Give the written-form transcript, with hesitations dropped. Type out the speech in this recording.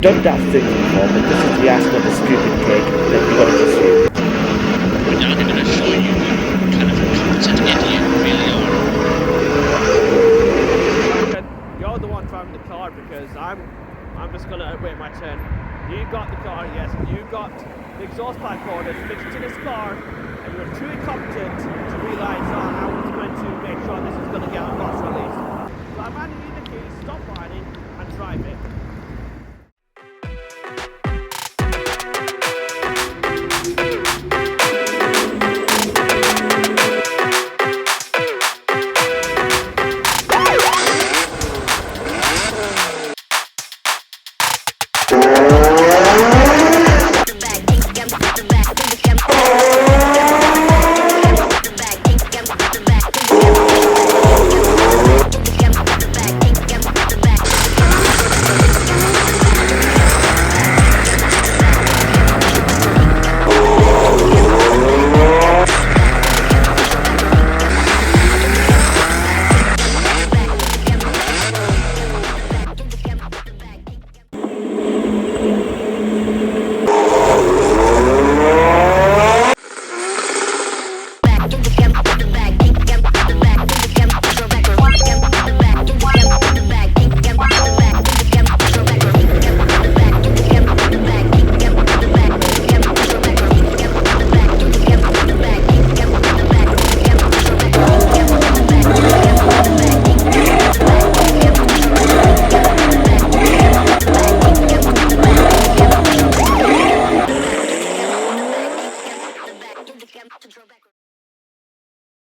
done daft things before, but this is the icing on the stupid cake that you got to just do. We're now going to show you what kind of a competent idiot you really are. You're the one driving the car because I'm just going to wait my turn. You got the car, yes, you got the exhaust pipe orders fixed to this car, and you're too incompetent to realise I was going to make sure this is going to get a boss release. So I'm handing you the keys, stop whining, and drive it.